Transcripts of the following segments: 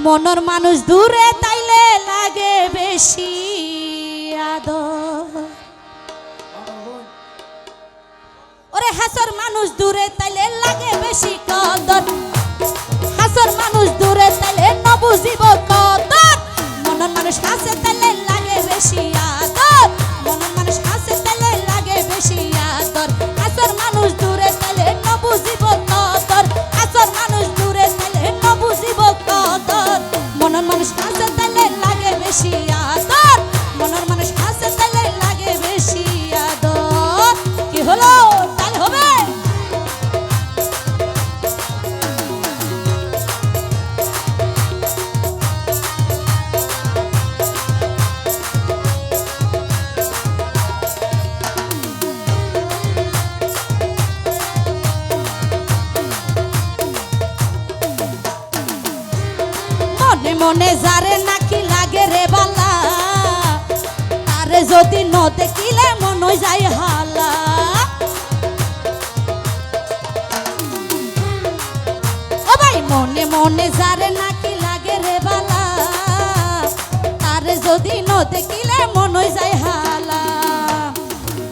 মনের মানুষ দূরে তাইলে লাগে বেশি আদর। ওরে হাসর মানুষ দূরে তাইলে লাগে বেশি কদর, হাসর মানুষ দূরে তাইলে ন বুঝিব কদর। মনের মানুষ হাসে তাইলে লাগে বেশি আদর, মনের মানুষ হাসে তাইলে লাগে বেশি আদর। হাসর মানুষ দূরে তাইলে ন বুঝিব কদর, হাসর মানুষ দূরে তাইলে ন বুঝিব কদর। মনের মানুষ হাসে তাইলে লাগে বেশি আদর, মনের মানুষ হাসে তাইলে লাগে বেশি আদর। কি হলো তাহলে হবে? মনে মনে যারে নাকি লাগে রে বালা, তারে যদি ন দেখিলে মন যায় হালা। ও ভাই মনে মনে যারে নাকি লাগে রে বালা, তারে যদি ন দেখিলে মন যায় হালা।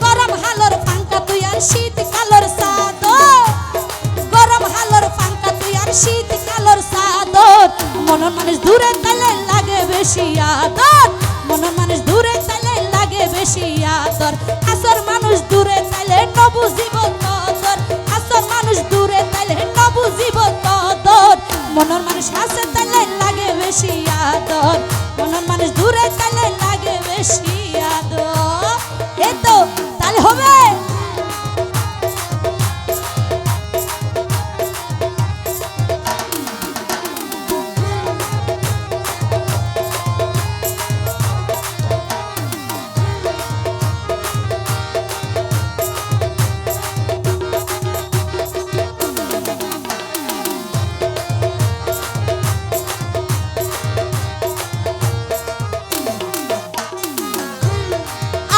গরম হালর পাঙ্কা তুই আর শীত কালর চাদর, গরম হালর পাঙ্কা তুই আর শীত কালর চাদর। মনের মানুষ দূরে তাইলে লাগে বেশি আদর, মনের মানুষ দূরে তাইলে লাগে বেশি আদর। হাসর মানুষ দূরে তাইলে ন বুঝিব কদর, হাসর মানুষ দূরে তাইলে ন বুঝিব কদর। মনের মানুষ হাসে তাইলে লাগে বেশি আদর, মনের মানুষ দূরে তাইলে লাগে বেশি আদর। এই তো তাহলে হবে।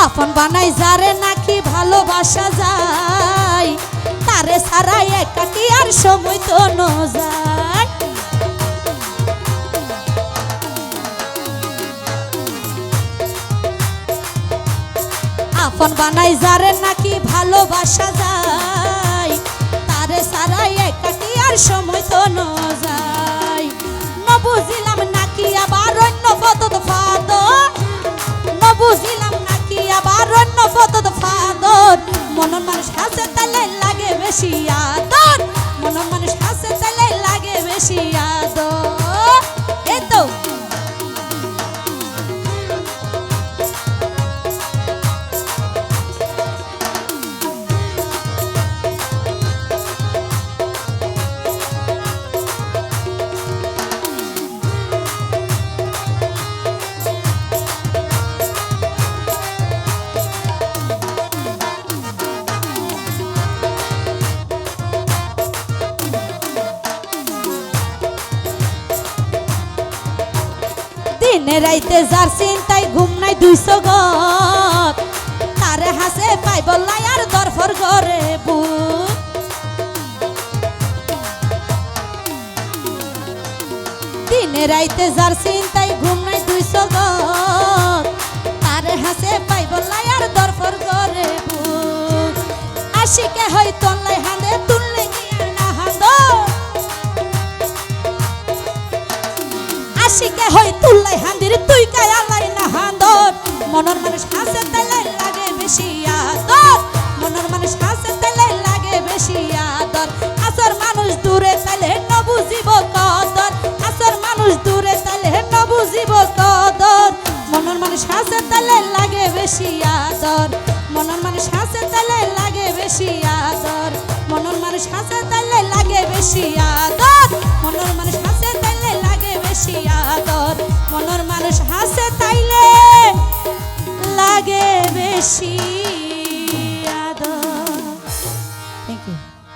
আপন বানাই যারে নাকি ভালোবাসা যায়, তারে ছাড়া একাকি আর সময় তো ন যায়। আপন বানাই যারে নাকি ভালোবাসা যায়, তারে ছাড়া একাকি আর সময় তো ন যায়। ন বুঝিলাম নাকি আবার অন্য পদত ফাদর, ন বুঝিলাম নাকি আবার অন্য পদত ফাদর। মনের মানুষ হাসে তাইলে লাগে বেশি আদর, মনের মানুষ হাসে তাইলে লাগে বেশি আদর। এই তো দিনে রাইতে যার চিন্তায় ঘুম নাই 200 গত, তারে হাসে পাই বললাই আর দরফর করে বুক। দিনে রাইতে যার চিন্তায় ঘুম নাই 200 গত, তারে হাসে পাই বললাই আর দরফর করে বুক। আশিকে হয় তল্লাই হাঁদে তুললে গিয়ে না হাঁদো, আশিকে হই তুল্লাই হাঁদির তুই কায়ালাই না হাঁদর। মনের মানুষ হাসে তাইলে লাগে বেশি আদর, মনের মানুষ হাসে তাইলে লাগে বেশি আদর। হাসর মানুষ দূরে তাইলে ন বুঝিব কদর, হাসর মানুষ দূরে তাইলে ন বুঝিব কদর। মনের মানুষ হাসে তাইলে লাগে বেশি আদর, মনের মানুষ হাসে তাইলে লাগে বেশি আদর। মনের মানুষ হাসে তাইলে লাগে বেশি আদর, মনের মানুষ হাসে তাইলে লাগে বেশি আদর। মনের মানুষ হাসে তাইলে লাগে বেশি